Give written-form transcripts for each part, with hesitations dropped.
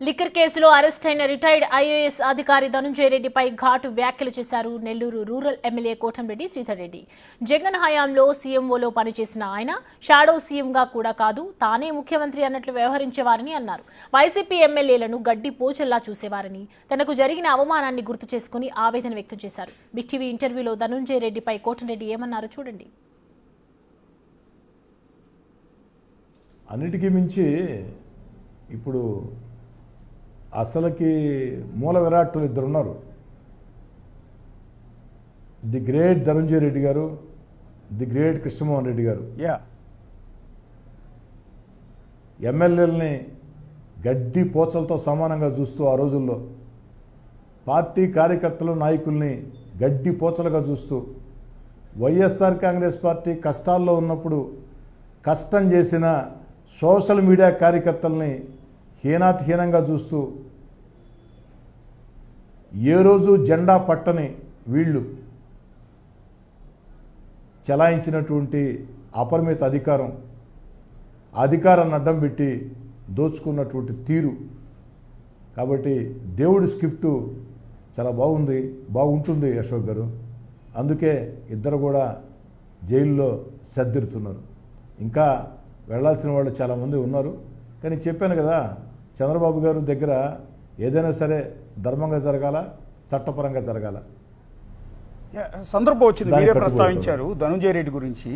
Liquor కేసులో arrest అయిన retired IAS అధికారి ధనుంజయ రెడ్డిపై ఘాటు వ్యాఖ్యలు చేశారు నెల్లూరు రూరల్ ఎమ్మెల్యే కోటంరెడ్డి శ్రీధర్ రెడ్డి. జగన్ హయాంలో సీఎంఓలో పనిచేసిన ఆయన షాడో సీఎంగా కూడా కాదు, తానే ముఖ్యమంత్రి అన్నట్లు వ్యవహరించేవారని అన్నారు. వైసీపీ ఎమ్మెల్యేలను గడ్డి పోచల్లా చూసేవారని, తనకు జరిగిన అవమానాన్ని గుర్తు చేసుకుని ఆవేదన వ్యక్తం చేశారు. బిగ్ టీవీ ఇంటర్వ్యూలో ధనుంజయ రెడ్డిపై కోటంరెడ్డి ఏమన్నారో చూడండి. అన్నిటికీ మించి ఇప్పుడు అసలుకి మూల విరాట్టులు ఇద్దరు ఉన్నారు. ది గ్రేట్ ధనుంజయ రెడ్డి గారు, ది గ్రేట్ కృష్ణమోహన్ రెడ్డి గారు. ఎమ్మెల్యేలని గడ్డి పోచలతో సమానంగా చూస్తూ ఆ రోజుల్లో పార్టీ కార్యకర్తలు నాయకుల్ని గడ్డి పోచలుగా చూస్తూ వైఎస్ఆర్ కాంగ్రెస్ పార్టీ కష్టాల్లో ఉన్నప్పుడు కష్టం చేసిన సోషల్ మీడియా కార్యకర్తల్ని హీనాతిహీనంగా చూస్తూ ఏ రోజు జెండా పట్టని వీళ్ళు చలాయించినటువంటి అపరిమిత అధికారాన్ని అడ్డం పెట్టి దోచుకున్నటువంటి తీరు. కాబట్టి దేవుడి స్క్రిప్టు చాలా బాగుంటుంది అశోక్ గారు. అందుకే ఇద్దరు కూడా జైల్లో సర్దిరుతున్నారు. ఇంకా వెళ్లాల్సిన వాళ్ళు చాలామంది ఉన్నారు. కానీ చెప్పాను కదా, చంద్రబాబు గారు దగ్గర ఏదైనా సరే ధర్మంగా జరగాల, చట్టపరంగా జరగాల. సందర్భం వచ్చింది, మీరే ప్రస్తావించారు ధనుంజయ రెడ్డి గురించి.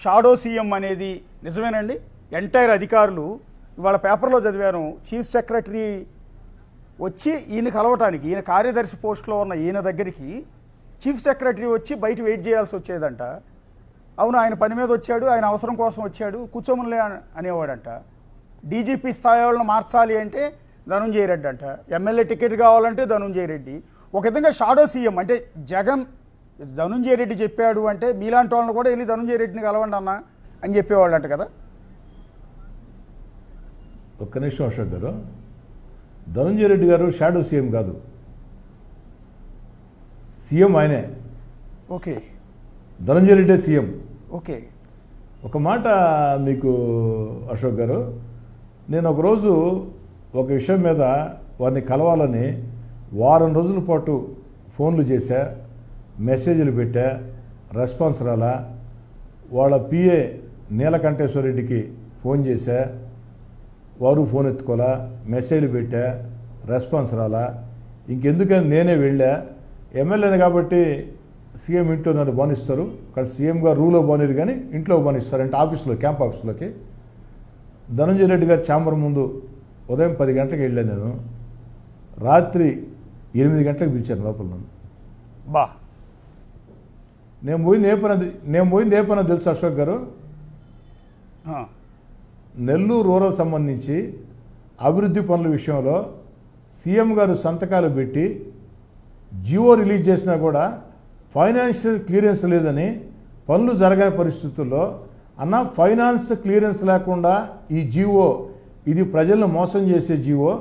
షాడో సీఎం అనేది నిజమేనండి? ఎంటైర్ అధికారులు ఇవాళ పేపర్లో చదివాను, చీఫ్ సెక్రటరీ వచ్చి ఈయన కలవటానికి, ఈయన కార్యదర్శి పోస్టులో ఉన్న ఈయన దగ్గరికి చీఫ్ సెక్రటరీ వచ్చి బయట వెయిట్ చేయాల్సి వచ్చేదంట. అవును, ఆయన పని మీద వచ్చాడు, ఆయన అవసరం కోసం వచ్చాడు, కూర్చోమనిలే అనేవాడంట. డీజీపీ స్థాయి వాళ్ళని మార్చాలి అంటే ధనుంజయ రెడ్డి అంట, ఎమ్మెల్యే టికెట్ కావాలంటే ధనుంజయ రెడ్డి. ఒక విధంగా షాడో సీఎం అంటే జగన్ ధనుంజయ రెడ్డి చెప్పాడు అంటే మీలాంటి వాళ్ళని కూడా వెళ్ళి ధనుంజయ రెడ్డిని కలవండి అన్న అని చెప్పేవాళ్ళు అంట కదా. ఒక్క నిమిషం అశోక్ గారు, ధనుంజయ రెడ్డి గారు షాడో సీఎం కాదు, సీఎం ఆయనే. Okay, Dhanunjaya Reddy CM. Okay, ఒక మాట మీకు అశోక్ గారు, నేను ఒకరోజు ఒక విషయం మీద వారిని కలవాలని వారం రోజుల పాటు ఫోన్లు చేశా, మెసేజ్లు పెట్టా, రెస్పాన్స్ రాలా. వాళ్ళ పిఏ నీలకంఠేశ్వరరెడ్డికి ఫోన్ చేశా, వారు ఫోన్ ఎత్తుకోలా, మెసేజ్లు పెట్టా, రెస్పాన్స్ రాలా. ఇంకెందుకని నేనే వెళ్ళా. ఎమ్మెల్యేని కాబట్టి సీఎం ఇంట్లో నన్ను బానిస్తారు, ఇక్కడ సీఎంగా రూలో బానిరు కానీ ఇంట్లో బానిస్తారు అంటే ఆఫీస్లో, క్యాంప్ ఆఫీస్లోకి. ధనుంజయ రెడ్డి గారి ఛాంబర్ ముందు ఉదయం 10 గంటలకు వెళ్ళాను నేను, రాత్రి 8 గంటలకు పిలిచాను లోపల నన్ను. నేను పోయింది ఏ పని తెలుసు అశోక్ గారు? నెల్లూరు రూరల్ సంబంధించి అభివృద్ధి పనుల విషయంలో సీఎం గారు సంతకాలు పెట్టి జియో రిలీజ్ చేసినా కూడా ఫైనాన్షియల్ క్లియరెన్స్ లేదని, పనులు జరగని పరిస్థితుల్లో అన్న ఫైనాన్స్ క్లియరెన్స్ లేకుండా ఈ జియో, ఇది ప్రజలను మోసం చేసే జియో,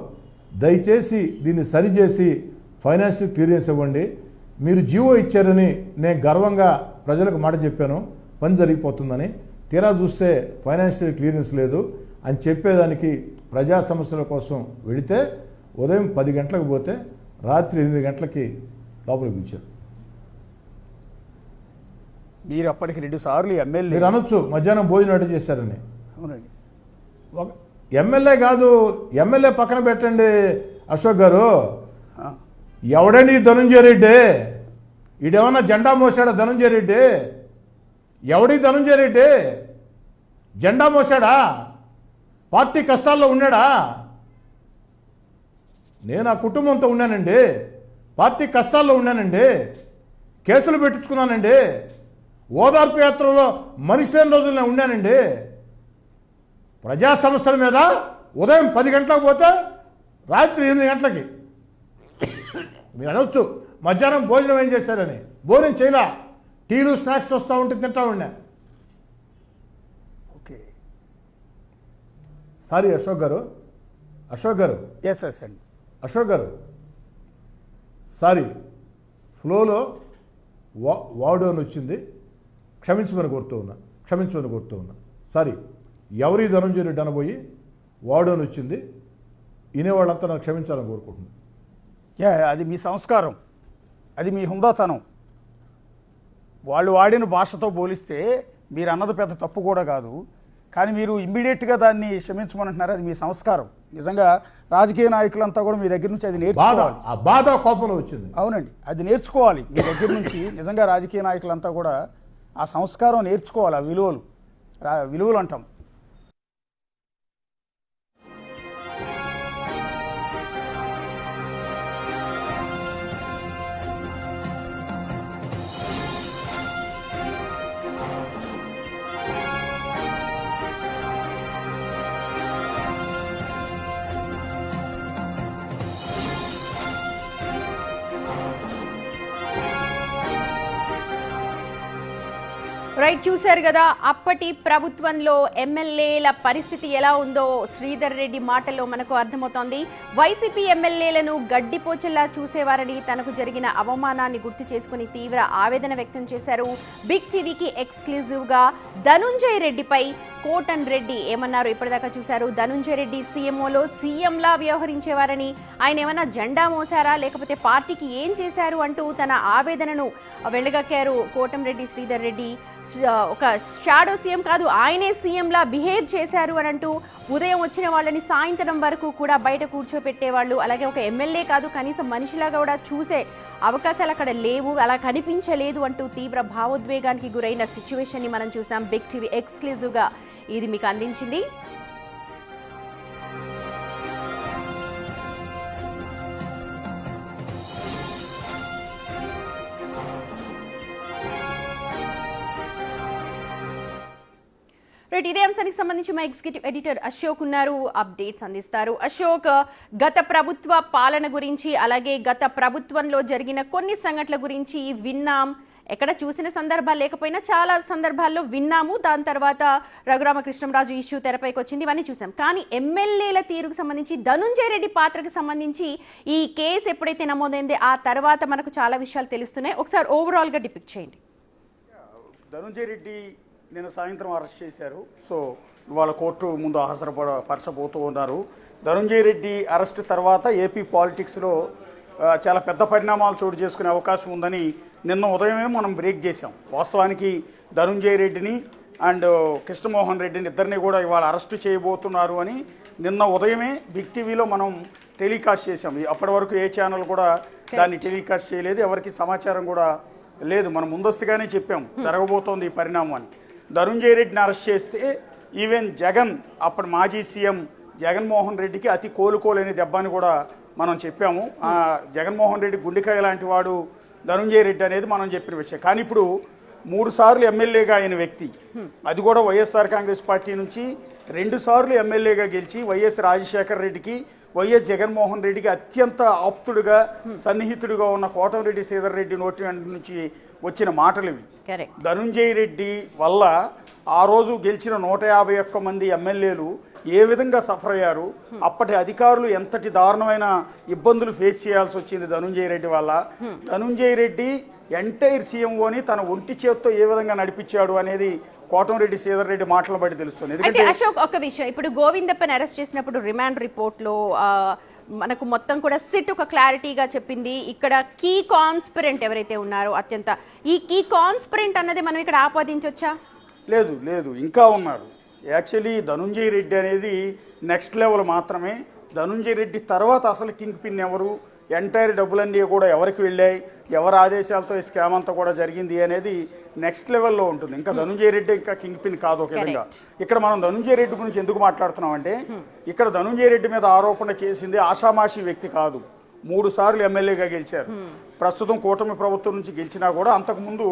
దయచేసి దీన్ని సరిచేసి ఫైనాన్షియల్ క్లియరెన్స్ ఇవ్వండి. మీరు జియో ఇచ్చారని నేను గర్వంగా ప్రజలకు మాట చెప్పాను, పని జరిగిపోతుందని. తీరా చూస్తే ఫైనాన్షియల్ క్లియరెన్స్ లేదు అని చెప్పేదానికి ప్రజా సమస్యల కోసం వెళితే ఉదయం 10 గంటలకు పోతే రాత్రి 8 గంటలకి లోపలికి పిలిచారు. మీరు అప్పటికి 2 సార్లు ఎమ్మెల్యే. మీరు అనొచ్చు మధ్యాహ్నం భోజనం అడ్డు చేశారని. అవునండి, ఎమ్మెల్యే కాదు, ఎమ్మెల్యే పక్కన పెట్టండి అశోక్ గారు. ఎవడండి ధనుంజయ రెడ్డి? ఈడేమన్నా జెండా మోసాడా ధనుంజయ రెడ్డి? ఎవడి ధనుంజయ రెడ్డి? జెండా మోసాడా? పార్టీ కష్టాల్లో ఉన్నాడా? నేను ఆ కుటుంబంతో ఉన్నానండి, పార్టీ కష్టాల్లో ఉన్నానండి, కేసులు పెట్టించుకున్నానండి, ఓదార్పు యాత్రలో మనిషి లేని రోజులు నేను ఉన్నానండి. ప్రజా సమస్యల మీద ఉదయం 10 గంటలకు పోతే రాత్రి 8 గంటలకి. మీరు అనవచ్చు మధ్యాహ్నం భోజనం ఏం చేశారని. భోజనం చేయలా, టీలు స్నాక్స్ వస్తూ ఉంటే తింటా ఉన్నా. Okay, sorry Ashok garu, yes అండి అశోక్ గారు, సారీ, ఫ్లోలో వాడు అని వచ్చింది, క్షమించమని కోరుతూ ఉన్నా. సారీ, ఎవరి ధనుంజయ రెడ్డి అనబోయి వాడు అని వచ్చింది. వినేవాళ్ళంతా నాకు క్షమించాలని కోరుకుంటున్నాను. అది మీ సంస్కారం, అది మీ హుందాతనం. వాళ్ళు వాడిన భాషతో పోలిస్తే మీరు అన్నది పెద్ద తప్పు కూడా కాదు, కానీ మీరు ఇమ్మీడియట్గా దాన్ని క్షమించమంటున్నారు. అది మీ సంస్కారం. నిజంగా రాజకీయ నాయకులంతా కూడా మీ దగ్గర నుంచి అది నేర్చుకోవాలి. ఆ బాధ కోపంలో వచ్చింది. అవునండి, అది నేర్చుకోవాలి మీ దగ్గర నుంచి. నిజంగా రాజకీయ నాయకులంతా కూడా ఆ సంస్కారం నేర్చుకోవాలి. ఆ విలువలు అంటాం. రైట్, చూశారు కదా అప్పటి ప్రభుత్వంలో ఎమ్మెల్యేల పరిస్థితి ఎలా ఉందో శ్రీధర్ రెడ్డి మాటల్లో మనకు అర్థమవుతోంది. వైసీపీ ఎమ్మెల్యేలను గడ్డిపోచల్లా చూసేవారని, తనకు జరిగిన అవమానాన్ని గుర్తు చేసుకుని తీవ్ర ఆవేదన వ్యక్తం చేశారు. బిగ్ టీవీకి ఎక్స్క్లూజివ్ గా ధనుంజయ రెడ్డిపై కోటన్ రెడ్డి ఏమన్నారు ఇప్పటిదాకా చూశారు. ధనుంజయ రెడ్డి సీఎంఓలో సీఎంలా వ్యవహరించేవారని, ఆయన ఏమన్నా జెండా మోసారా లేకపోతే పార్టీకి ఏం చేశారు అంటూ తన ఆవేదనను వెళ్ళగక్కారు కోటంరెడ్డి శ్రీధర్ రెడ్డి. ఒక షాడో సీఎం కాదు, ఆయనే సీఎంలా బిహేవ్ చేశారు అని అంటూ ఉదయం వచ్చిన వాళ్ళని సాయంత్రం వరకు కూడా బయట కూర్చోపెట్టేవాళ్ళు. అలాగే ఒక ఎమ్మెల్యే కాదు, కనీసం మనిషిలాగా కూడా చూసే అవకాశాలు అక్కడ లేవు, అలా కనిపించలేదు అంటూ తీవ్ర భావోద్వేగానికి గురైన సిచ్యువేషన్ ని మనం చూసాం. బిగ్ టీవీ ఎక్స్క్లూజివ్ గా ఇది మీకు అందించింది. రైట్, ఇదే అంశానికి సంబంధించి మా ఎగ్జిక్యూటివ్ ఎడిటర్ అశోక్ ఉన్నారు, అప్డేట్స్ అందిస్తారు. అశోక్, గత ప్రభుత్వ పాలన గురించి అలాగే గత ప్రభుత్వంలో జరిగిన కొన్ని సంఘటనల గురించి విన్నాం. ఎక్కడ చూసిన సందర్భాలు లేకపోయినా చాలా సందర్భాల్లో విన్నాము. దాని తర్వాత రఘురామకృష్ణంరాజు ఇష్యూ తెరపైకి వచ్చింది, ఇవన్నీ చూసాం. కానీ ఎమ్మెల్యేల తీరుకు సంబంధించి, ధనుంజయ రెడ్డి పాత్రకు సంబంధించి ఈ కేసు ఎప్పుడైతే నమోదైందో ఆ తర్వాత మనకు చాలా విషయాలు తెలుస్తున్నాయి. ఒకసారి ఓవరాల్ గా డిపిక్ట్ చేయండి. ధనుంజయ రెడ్డి నిన్న సాయంత్రం అరెస్ట్ చేశారు. సో ఇవాళ కోర్టు ముందు హాజరుపరచబోతూ ఉన్నారు. ధనుంజయ రెడ్డి అరెస్ట్ తర్వాత ఏపీ పాలిటిక్స్లో చాలా పెద్ద పరిణామాలు చోటు చేసుకునే అవకాశం ఉందని నిన్న ఉదయమే మనం బ్రేక్ చేశాం. వాస్తవానికి ధనుంజయ రెడ్డిని అండ్ కృష్ణమోహన్ రెడ్డిని ఇద్దరిని కూడా ఇవాళ అరెస్టు చేయబోతున్నారు అని నిన్న ఉదయమే బిగ్ టీవీలో మనం టెలికాస్ట్ చేశాం. అప్పటి వరకు ఏ ఛానల్ కూడా దాన్ని టెలికాస్ట్ చేయలేదు, ఎవరికి సమాచారం కూడా లేదు. మనం ముందస్తుగానే చెప్పాం జరగబోతోంది ఈ పరిణామం అని. ధనుంజయ రెడ్డిని అరెస్ట్ చేస్తే ఈవెన్ జగన్, అప్పటి మాజీ సీఎం జగన్మోహన్ రెడ్డికి అతి కోలుకోలేని దెబ్బ అని కూడా మనం చెప్పాము. జగన్మోహన్ రెడ్డి గుండెకాయ లాంటి వాడు ధనుంజయ రెడ్డి అనేది మనం చెప్పిన విషయం. కానీ ఇప్పుడు 3 సార్లు ఎమ్మెల్యేగా అయిన వ్యక్తి, అది కూడా వైఎస్ఆర్ కాంగ్రెస్ పార్టీ నుంచి 2 సార్లు ఎమ్మెల్యేగా గెలిచి వైఎస్ రాజశేఖర రెడ్డికి, వైఎస్ జగన్మోహన్ రెడ్డికి అత్యంత ఆప్తుడుగా సన్నిహితుడిగా ఉన్న కోటంరెడ్డి శ్రీధర్ రెడ్డి నోటి నుంచి వచ్చిన మాటలు ఇవి. ధనుంజయ రెడ్డి వల్ల ఆ రోజు గెలిచిన 151 మంది ఎమ్మెల్యేలు ఏ విధంగా సఫర్ అయ్యారు, అప్పటి అధికారులు ఎంతటి దారుణమైన ఇబ్బందులు ఫేస్ చేయాల్సి వచ్చింది ధనుంజయ రెడ్డి వల్ల. ధనుంజయ రెడ్డి ఎంటైర్ సీఎంఓని తన ఒంటి చేత్తో ఏ విధంగా నడిపించాడు అనేది కోటంరెడ్డి శ్రీధర్ రెడ్డి మాటలు బట్టి తెలుస్తుంది. అయితే అశోక్, ఒక విషయం, ఇప్పుడు గోవిందప్పని అరెస్ట్ చేసినప్పుడు రిమాండ్ రిపోర్ట్ లో మనకు మొత్తం కూడా సిట్ ఒక క్లారిటీగా చెప్పింది, ఇక్కడ కీ కాన్స్పిరెంట్ ఎవరైతే ఉన్నారో అత్యంత, ఈ కీ కాన్స్పిరెంట్ అన్నది మనం ఇక్కడ ఆపాదించవచ్చా? లేదు లేదు, ఇంకా ఉన్నారు. యాక్చువల్లీ ధనుంజయ రెడ్డి అనేది నెక్స్ట్ లెవెల్ మాత్రమే. ధనుంజయ రెడ్డి తర్వాత అసలు కింగ్ పిన్ ఎవరు, ఎంటైర్ డబ్బులన్నీ కూడా ఎవరికి వెళ్ళాయి, ఎవరి ఆదేశాలతో ఈ స్కామ్ అంతా కూడా జరిగింది అనేది నెక్స్ట్ లెవెల్లో ఉంటుంది. ఇంకా ధనుంజయ రెడ్డి ఇంకా కింగ్ పిన్ కాదు ఒక విధంగా. ఇక్కడ మనం ధనుంజయ రెడ్డి గురించి ఎందుకు మాట్లాడుతున్నాం అంటే, ఇక్కడ ధనుంజయ రెడ్డి మీద ఆరోపణ చేసింది ఆషామాషి వ్యక్తి కాదు. 3 సార్లు ఎమ్మెల్యేగా గెలిచారు. ప్రస్తుతం కూటమి ప్రభుత్వం నుంచి గెలిచినా కూడా అంతకుముందు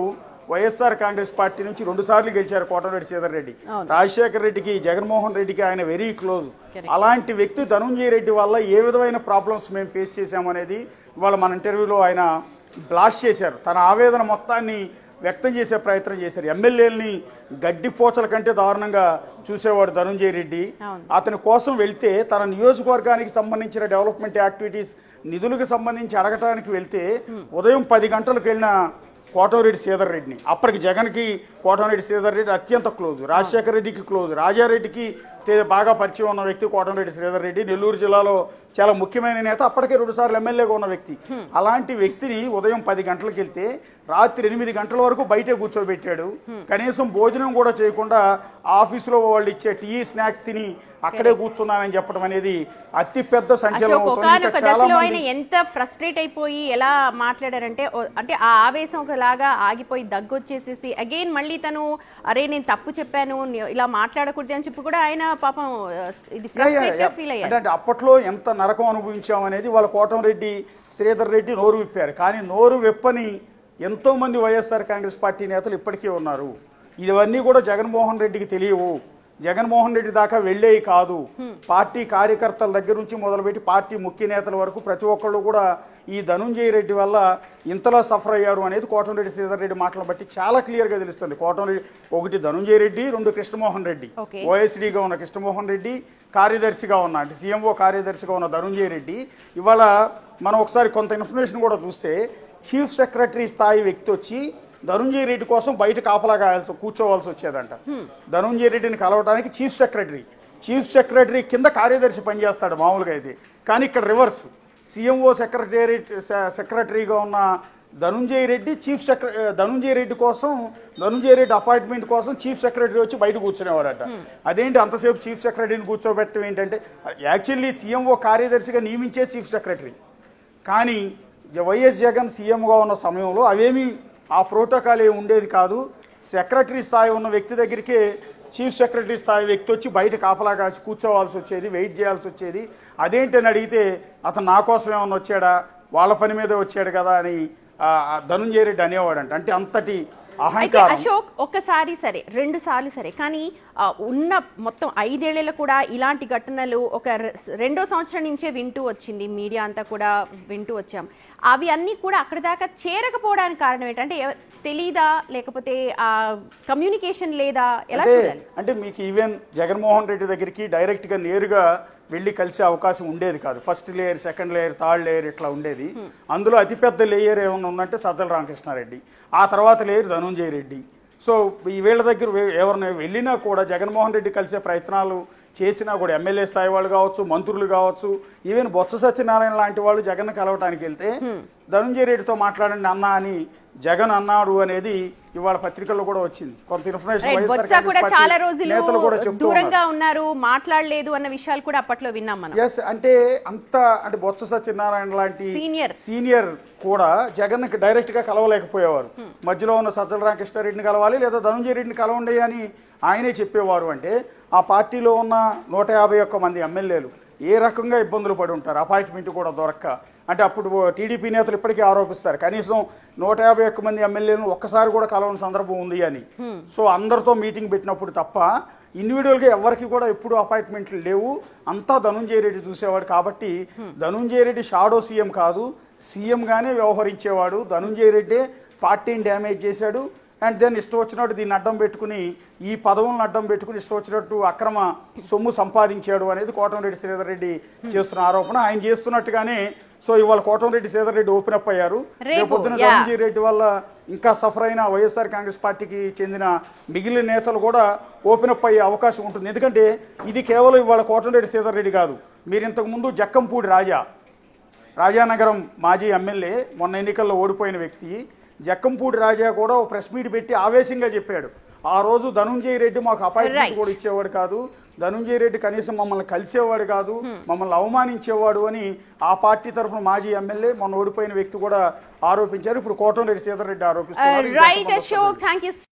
వైఎస్ఆర్ కాంగ్రెస్ పార్టీ నుంచి 2 సార్లు గెలిచారు కోటంరెడ్డి శ్రీధర్ రెడ్డి. రాజశేఖర రెడ్డికి, జగన్మోహన్ రెడ్డికి ఆయన వెరీ క్లోజ్. అలాంటి వ్యక్తి ధనుంజయ రెడ్డి వల్ల ఏ విధమైన ప్రాబ్లమ్స్ మేము ఫేస్ చేశామనేది ఇవాళ మన ఇంటర్వ్యూలో ఆయన బ్లాస్ట్ చేశారు. తన ఆవేదన మొత్తాన్ని వ్యక్తం చేసే ప్రయత్నం చేశారు. ఎమ్మెల్యేలని గడ్డిపోచల కంటే దారుణంగా చూసేవాడు ధనుంజయ రెడ్డి. అతని కోసం వెళ్తే తన నియోజకవర్గానికి సంబంధించిన డెవలప్మెంట్ యాక్టివిటీస్ నిధులకు సంబంధించి అడగటానికి వెళ్తే ఉదయం 10 గంటలకు వెళ్ళిన కోటంరెడ్డి శ్రీధర్ రెడ్డిని, అప్పటికి జగన్కి కోటంరెడ్డి శ్రీధర్ రెడ్డి అత్యంత క్లోజ్, రాజశేఖర రెడ్డికి క్లోజ్, రాజారెడ్డికి బాగా పరిచయం ఉన్న వ్యక్తి కోటంరెడ్డి శ్రీధర్ రెడ్డి. నెల్లూరు జిల్లాలో చాలా ముఖ్యమైన నేత, అప్పటికే 2 సార్లు ఎమ్మెల్యేగా ఉన్న వ్యక్తి. అలాంటి వ్యక్తిని ఉదయం 10 గంటలకు వెళ్తే రాత్రి 8 గంటల వరకు బయటే కూర్చోబెట్టాడు. కనీసం భోజనం కూడా చేయకుండా ఆఫీసులో వాళ్ళు ఇచ్చే టీ స్నాక్స్ తిని అక్కడే కూర్చున్నానని చెప్పడం అనేది అతి పెద్ద సంచలనం. ఎంత ఫ్రస్ట్రేట్ అయిపోయి ఎలా మాట్లాడారంటే, అంటే ఆ ఆవేశం ఒకలాగా ఆగిపోయి దగ్గొచ్చేసేసి అగైన్ మళ్ళీ తను అరే నేను తప్పు చెప్పాను ఇలా మాట్లాడకూడదు అని చెప్పి కూడా ఆయన పాపం ఇది ఫీల్ అయ్యారు. అంటే అప్పట్లో ఎంత నరకం అనుభవించామనేది వాళ్ళ కోటంరెడ్డి శ్రీధర్ రెడ్డి నోరు విప్పారు. కానీ నోరు విప్పని ఎంతో మంది వైఎస్ఆర్ కాంగ్రెస్ పార్టీ నేతలు ఇప్పటికీ ఉన్నారు. ఇవన్నీ కూడా జగన్మోహన్ రెడ్డికి తెలియవు, జగన్మోహన్ రెడ్డి దాకా వెళ్ళేవి కాదు. పార్టీ కార్యకర్తల దగ్గర నుంచి మొదలుపెట్టి పార్టీ ముఖ్య నేతల వరకు ప్రతి ఒక్కళ్ళు కూడా ఈ ధనుంజయ రెడ్డి వల్ల ఇంతలా సఫర్ అయ్యారు అనేది కోటంరెడ్డి శ్రీధర్ రెడ్డి మాటలను బట్టి చాలా క్లియర్గా తెలుస్తుంది. కోటంరెడ్డి ఒకటి ధనుంజయ రెడ్డి, 2 కృష్ణమోహన్ రెడ్డి, ఓఎస్డీగా ఉన్న కృష్ణమోహన్ రెడ్డి, కార్యదర్శిగా ఉన్న అంటే సీఎంఓ కార్యదర్శిగా ఉన్న ధనుంజయ రెడ్డి. ఇవాళ మనం ఒకసారి కొంత ఇన్ఫర్మేషన్ కూడా చూస్తే చీఫ్ సెక్రటరీ స్థాయి వ్యక్తి వచ్చి ధనుంజయ రెడ్డి కోసం బయట కాపలాగా కూర్చోవాల్సి వచ్చేదంట. ధనుంజయ రెడ్డిని కలవడానికి చీఫ్ సెక్రటరీ కింద కార్యదర్శి పనిచేస్తాడు మామూలుగా అయితే. కానీ ఇక్కడ రివర్స్, సీఎంఓ సెక్రటరీగా ఉన్న ధనుంజయ రెడ్డి కోసం ధనుంజయ రెడ్డి అపాయింట్మెంట్ కోసం చీఫ్ సెక్రటరీ వచ్చి బయట కూర్చునేవాడట. అదేంటి అంతసేపు చీఫ్ సెక్రటరీని కూర్చోబెట్టడం ఏంటంటే, యాక్చువల్లీ సీఎంఓ కార్యదర్శిగా నియమించే చీఫ్ సెక్రటరీ. కానీ వైఎస్ జగన్ సీఎంగా ఉన్న సమయంలో అవేమీ ఆ ప్రోటోకాల్ ఏమి ఉండేది కాదు. సెక్రటరీ స్థాయి ఉన్న వ్యక్తి దగ్గరికే చీఫ్ సెక్రటరీ స్థాయి వ్యక్తి వచ్చి బయట కాపలా కాసి కూర్చోవాల్సి వచ్చేది, వెయిట్ చేయాల్సి వచ్చేది. అదేంటని అడిగితే అతను నా కోసం ఏమన్నా వచ్చాడా, వాళ్ళ పని మీద వచ్చాడు కదా అని ధనుంజయ రెడ్డి అనేవాడంట. అంటే అంతటి అహంకారం. అశోక్ ఒక్కసారి సరే, 2 సార్లు సరే, కానీ ఉన్న మొత్తం 5 ఏళ్లలో కూడా ఇలాంటి ఘటనలు ఒక 2వ సంవత్సరం నుంచే వింటూ వచ్చింది, మీడియా అంతా కూడా వింటూ వచ్చాం. అవి అన్నీ కూడా అక్కడి దాకా చేరకపోవడానికి కారణం ఏంటంటే తెలీదా, లేకపోతే ఆ కమ్యూనికేషన్ లేదా, ఎలా చూడాలి? అంటే మీకు ఈవెన్ జగన్మోహన్ రెడ్డి దగ్గరికి డైరెక్ట్గా నేరుగా వెళ్ళి కలిసే అవకాశం ఉండేది కాదు. First layer, second layer, third layer ఇట్లా ఉండేది. అందులో అతిపెద్ద లేయర్ ఏమన్నా ఉందంటే సజ్జల రామకృష్ణారెడ్డి, ఆ తర్వాత లేయర్ ధనుంజయ రెడ్డి. సో ఈ వీళ్ళ దగ్గర ఎవరిని వెళ్ళినా కూడా జగన్మోహన్ రెడ్డి కలిసే ప్రయత్నాలు చేసినా కూడా ఎమ్మెల్యే స్థాయి వాళ్ళు కావచ్చు, మంత్రులు కావచ్చు, ఈవెన్ బొత్స సత్యనారాయణ లాంటి వాళ్ళు జగన్ కలవటానికి వెళ్తే ధనుంజయ రెడ్డితో మాట్లాడండి అన్నా అని జగన్ అన్నాడు అనేది ఇవాళ పత్రికల్లో కూడా వచ్చింది. కొంత ఇన్ఫర్మేషన్ కూడా చాలా రోజులు దూరంగా ఉన్నారు, మాట్లాడలేదు అన్న విషయాలు కూడా అప్పట్లో విన్నాం మనం. ఎస్, అంటే అంటే బొత్స సత్యనారాయణ లాంటి సీనియర్ కూడా జగన్ డైరెక్ట్ గా కలవలేకపోయేవారు. మధ్యలో ఉన్న సజ్జల రామకృష్ణారెడ్డిని కలవాలి లేదా ధనుంజయ రెడ్డిని కలవండి అని ఆయనే చెప్పేవారు. అంటే ఆ పార్టీలో ఉన్న 151 మంది ఎమ్మెల్యేలు ఏ రకంగా ఇబ్బందులు పడి ఉంటారు, అపాయింట్మెంట్ కూడా దొరక్క. అంటే అప్పుడు టీడీపీ నేతలు ఇప్పటికీ ఆరోపిస్తారు కనీసం 151 మంది ఎమ్మెల్యేలను ఒక్కసారి కూడా కలవని సందర్భం ఉంది అని. సో అందరితో మీటింగ్ పెట్టినప్పుడు తప్ప ఇండివిజువల్గా ఎవరికి కూడా ఎప్పుడు అపాయింట్మెంట్లు లేవు. అంతా ధనుంజయ రెడ్డి చూసేవాడు. కాబట్టి ధనుంజయ రెడ్డి షాడో సీఎం కాదు, సీఎంగానే వ్యవహరించేవాడు. ధనుంజయ రెడ్డి పార్టీని డ్యామేజ్ చేశాడు. అండ్ దెన్ ఇష్టం వచ్చినట్టు దీన్ని అడ్డం పెట్టుకుని, ఈ పదవులను అడ్డం పెట్టుకుని ఇష్టం వచ్చినట్టు అక్రమ సొమ్ము సంపాదించాడు అనేది కోటంరెడ్డి శ్రీధర్ రెడ్డి చేస్తున్న ఆరోపణ. ఆయన చేస్తున్నట్టుగానే సో ఇవాళ కోటంరెడ్డి శ్రీధర్ రెడ్డి ఓపెన్ అప్ అయ్యారు. రేపొద్దున ధనుంజయ రెడ్డి వల్ల ఇంకా సఫర్ అయిన వైఎస్ఆర్ కాంగ్రెస్ పార్టీకి చెందిన మిగిలిన నేతలు కూడా ఓపెన్ అప్ అయ్యే అవకాశం ఉంటుంది. ఎందుకంటే ఇది కేవలం ఇవాళ కోటంరెడ్డి శ్రీధర్ రెడ్డి కాదు. మీరు ఇంతకుముందు జక్కంపూడి రాజానగరం మాజీ ఎమ్మెల్యే, మొన్న ఎన్నికల్లో ఓడిపోయిన వ్యక్తి జక్కంపూడి రాజా కూడా ఓ ప్రెస్ మీట్ పెట్టి ఆవేశంగా చెప్పాడు, ఆ రోజు ధనుంజయ రెడ్డి మాకు అపాయింట్మెంట్ కూడా ఇచ్చేవాడు కాదు, ధనుంజయ రెడ్డి కనీసం మమ్మల్ని కలిసేవాడు కాదు, మమ్మల్ని అవమానించేవాడు అని ఆ పార్టీ తరఫున మాజీ ఎమ్మెల్యే మొన్న ఓడిపోయిన వ్యక్తి కూడా ఆరోపించారు. ఇప్పుడు కోటంరెడ్డి శ్రీధర్ రెడ్డి ఆరోపిస్తున్నారు.